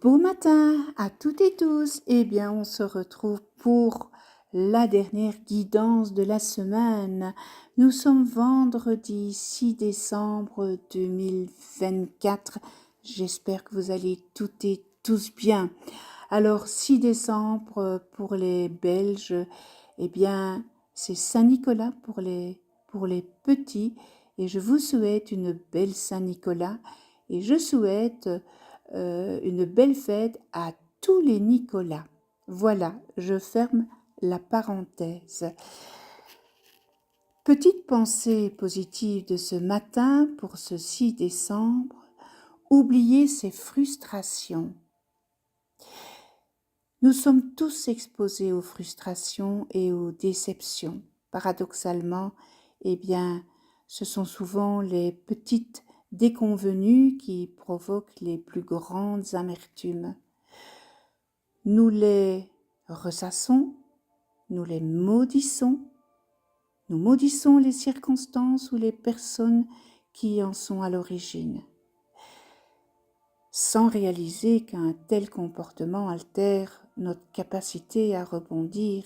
Beau matin à toutes et tous. Eh bien, on se retrouve pour la dernière guidance de la semaine. Nous sommes vendredi 6 décembre 2024. J'espère que vous allez toutes et tous bien. Alors, 6 décembre pour les Belges, eh bien, c'est Saint-Nicolas pour les petits. Et je vous souhaite une belle Saint-Nicolas. Et je souhaite une belle fête à tous les Nicolas. Voilà, je ferme la parenthèse. Petite pensée positive de ce matin pour ce 6 décembre. Oubliez ses frustrations. Nous sommes tous exposés aux frustrations et aux déceptions. Paradoxalement, eh bien, ce sont souvent les petites déconvenues qui provoquent les plus grandes amertumes. Nous les ressassons, nous les maudissons, nous maudissons les circonstances ou les personnes qui en sont à l'origine, sans réaliser qu'un tel comportement altère notre capacité à rebondir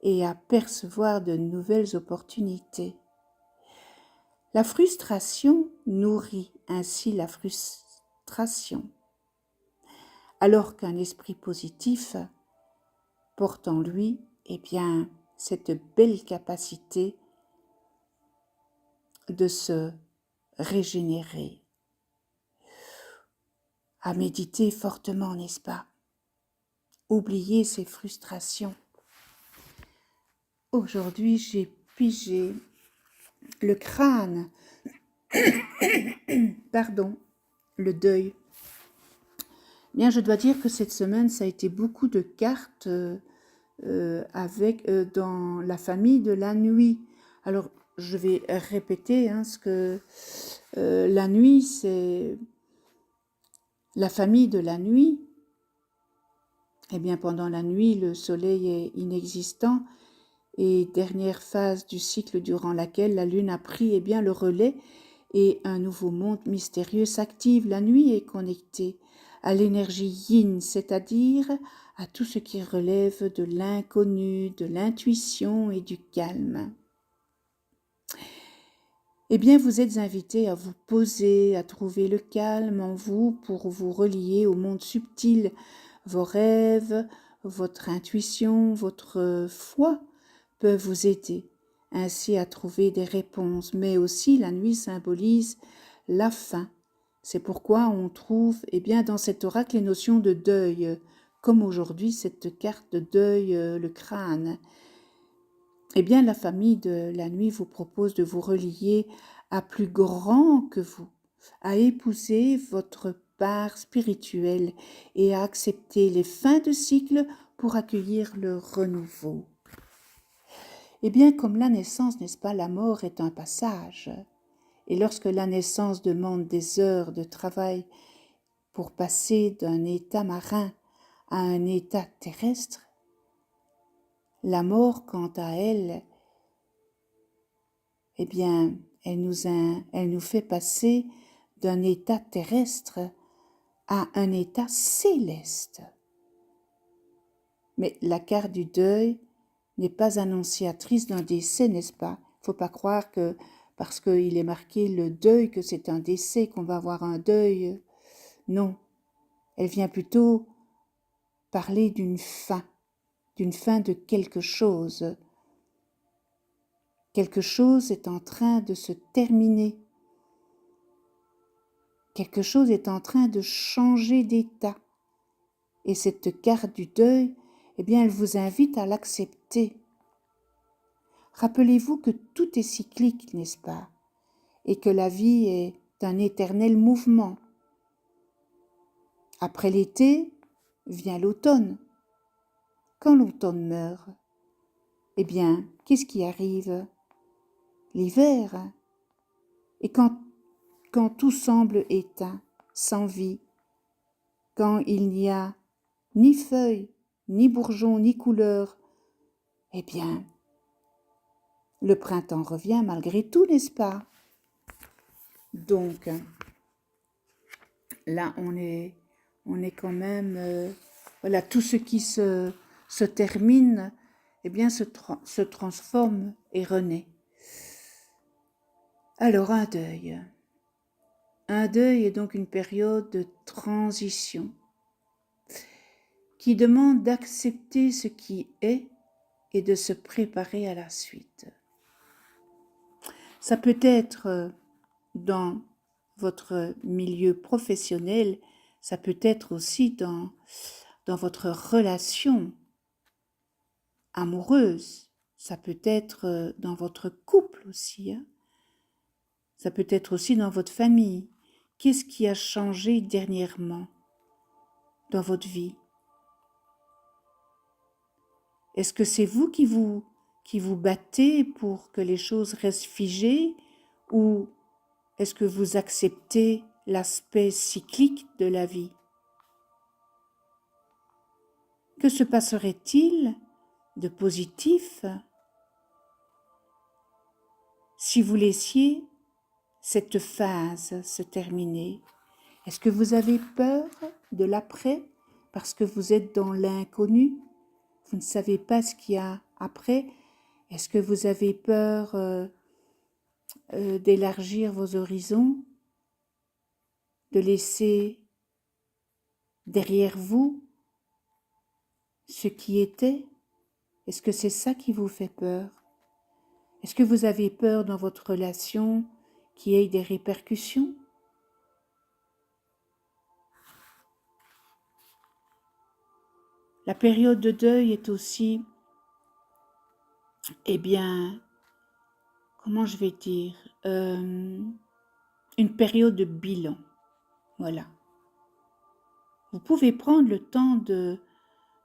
et à percevoir de nouvelles opportunités. La frustration nourrit ainsi la frustration, alors qu'un esprit positif porte en lui, eh bien, cette belle capacité de se régénérer. À méditer fortement, n'est-ce pas? Oublier ses frustrations. Aujourd'hui, j'ai pigé le crâne, le deuil. Bien, je dois dire que cette semaine, ça a été beaucoup de cartes dans la famille de la nuit. Alors, je vais répéter ce que la nuit, c'est la famille de la nuit. Eh bien, pendant la nuit, le soleil est inexistant et dernière phase du cycle durant laquelle la lune a pris le relais et un nouveau monde mystérieux s'active. La nuit est connectée à l'énergie yin, c'est-à-dire à tout ce qui relève de l'inconnu, de l'intuition et du calme. Eh bien, vous êtes invité à vous poser, à trouver le calme en vous pour vous relier au monde subtil. Vos rêves, votre intuition, votre foi peuvent vous aider ainsi à trouver des réponses. Mais aussi, la nuit symbolise la fin. C'est pourquoi on trouve dans cet oracle les notions de deuil, comme aujourd'hui cette carte de deuil, le crâne. La famille de la nuit vous propose de vous relier à plus grand que vous, à épouser votre part spirituelle et à accepter les fins de cycle pour accueillir le renouveau. Comme la naissance, n'est-ce pas, la mort est un passage. Et lorsque la naissance demande des heures de travail pour passer d'un état marin à un état terrestre, la mort, quant à elle, elle nous fait passer d'un état terrestre à un état céleste. Mais la carte du deuil n'est pas annonciatrice d'un décès, n'est-ce pas? Il ne faut pas croire que parce qu'il est marqué le deuil, que c'est un décès, qu'on va avoir un deuil. Non, elle vient plutôt parler d'une fin de quelque chose. Quelque chose est en train de se terminer. Quelque chose est en train de changer d'état. Et cette carte du deuil, elle vous invite à l'accepter. Rappelez-vous que tout est cyclique, n'est-ce pas? Et que la vie est un éternel mouvement. Après l'été, vient l'automne. Quand l'automne meurt, qu'est-ce qui arrive? L'hiver. Et quand tout semble éteint, sans vie, quand il n'y a ni feuilles, ni bourgeons, ni couleurs, le printemps revient malgré tout, n'est-ce pas? Donc, là, on est On est quand même... voilà, tout ce qui se termine, eh bien, se transforme et renaît. Alors, un deuil. Un deuil est donc une période de transition qui demande d'accepter ce qui est et de se préparer à la suite. Ça peut être dans votre milieu professionnel, ça peut être aussi dans votre relation amoureuse, ça peut être dans votre couple aussi, hein. Ça peut être aussi dans votre famille. Qu'est-ce qui a changé dernièrement dans votre vie? Est-ce que c'est vous qui vous battez pour que les choses restent figées, ou est-ce que vous acceptez l'aspect cyclique de la vie? Que se passerait-il de positif si vous laissiez cette phase se terminer? Est-ce que vous avez peur de l'après parce que vous êtes dans l'inconnu? Vous ne savez pas ce qu'il y a après? Est-ce que vous avez peur d'élargir vos horizons, de laisser derrière vous ce qui était? Est-ce que c'est ça qui vous fait peur? Est-ce que vous avez peur dans votre relation qu'il y ait des répercussions? La période de deuil est aussi, eh bien, comment je vais dire, une période de bilan. Voilà. Vous pouvez prendre le temps de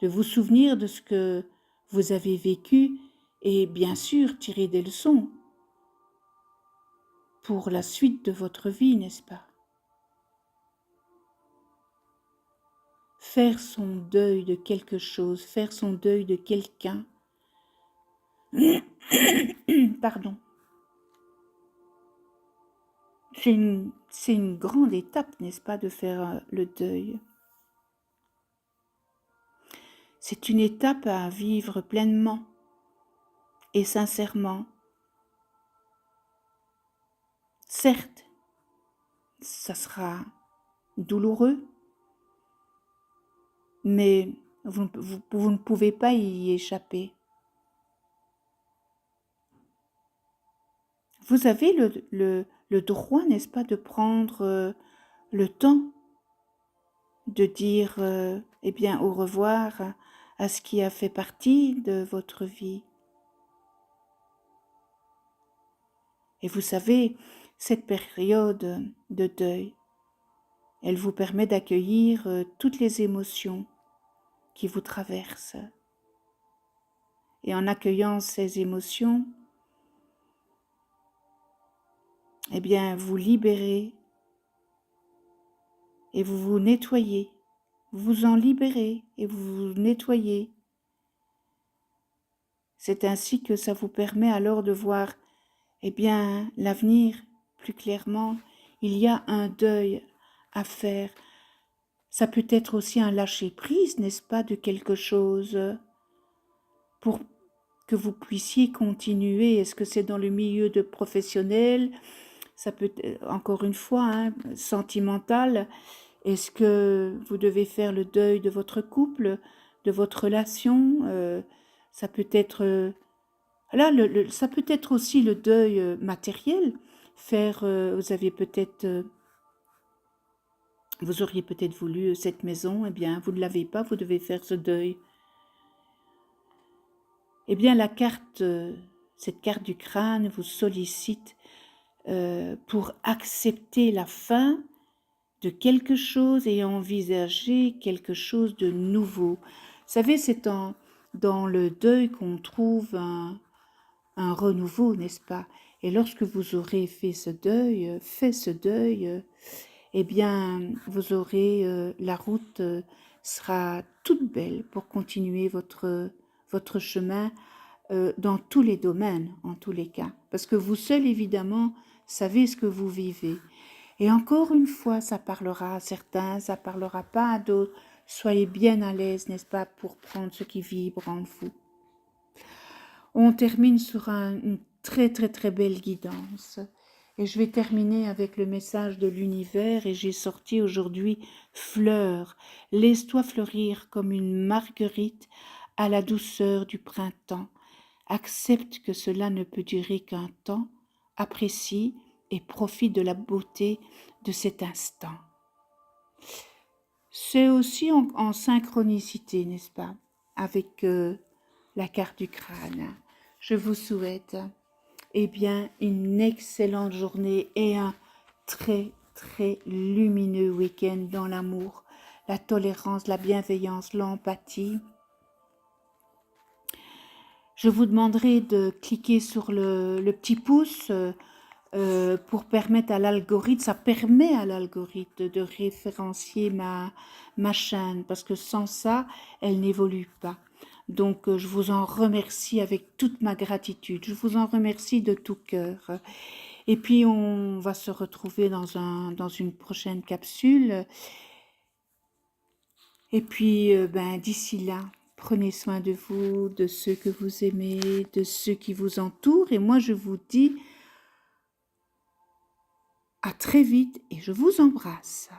vous souvenir de ce que vous avez vécu et bien sûr tirer des leçons pour la suite de votre vie, n'est-ce pas? Faire son deuil de quelque chose, faire son deuil de quelqu'un. Pardon. C'est une grande étape, n'est-ce pas, de faire le deuil. C'est une étape à vivre pleinement et sincèrement. Certes, ça sera douloureux, mais vous ne pouvez pas y échapper. Vous avez le droit, n'est-ce pas, de prendre le temps de dire eh bien, au revoir à ce qui a fait partie de votre vie. Et vous savez, cette période de deuil, elle vous permet d'accueillir toutes les émotions qui vous traversent. Et en accueillant ces émotions, eh bien, vous libérez et vous vous nettoyez. Vous vous en libérez et vous vous nettoyez. C'est ainsi que ça vous permet alors de voir, eh bien, l'avenir plus clairement. Il y a un deuil à faire. Ça peut être aussi un lâcher-prise, n'est-ce pas, de quelque chose pour que vous puissiez continuer. Est-ce que c'est dans le milieu de professionnel? Ça peut être, encore une fois, hein, sentimental. Est-ce que vous devez faire le deuil de votre couple, de votre relation? Ça peut être... Là, ça peut être aussi le deuil matériel. Vous avez peut-être... vous auriez peut-être voulu cette maison, eh bien, vous ne l'avez pas, vous devez faire ce deuil. Eh bien, cette carte du crâne vous sollicite pour accepter la fin de quelque chose et envisager quelque chose de nouveau. Vous savez, c'est dans le deuil qu'on trouve un renouveau, n'est-ce pas? Et lorsque vous aurez fait ce deuil, eh bien, vous aurez, la route sera toute belle pour continuer votre chemin dans tous les domaines, en tous les cas. Parce que vous seul, évidemment, savez ce que vous vivez. Et encore une fois, ça parlera à certains, ça parlera pas à d'autres. Soyez bien à l'aise, n'est-ce pas, pour prendre ce qui vibre en vous. On termine sur une très très très belle guidance. Et je vais terminer avec le message de l'univers et j'ai sorti aujourd'hui fleurs. Laisse-toi fleurir comme une marguerite à la douceur du printemps. Accepte que cela ne peut durer qu'un temps. Apprécie et profite de la beauté de cet instant. C'est aussi en synchronicité, n'est-ce pas, avec la carte du crâne. Je vous souhaite une excellente journée et un très très lumineux week-end dans l'amour, la tolérance, la bienveillance, l'empathie. Je vous demanderai de cliquer sur le petit pouce pour permettre à l'algorithme, ça permet à l'algorithme de référencier ma chaîne, parce que sans ça, elle n'évolue pas. Donc, je vous en remercie avec toute ma gratitude. Je vous en remercie de tout cœur. Et puis, on va se retrouver dans une prochaine capsule. Et puis, d'ici là, prenez soin de vous, de ceux que vous aimez, de ceux qui vous entourent. Et moi, je vous dis à très vite et je vous embrasse.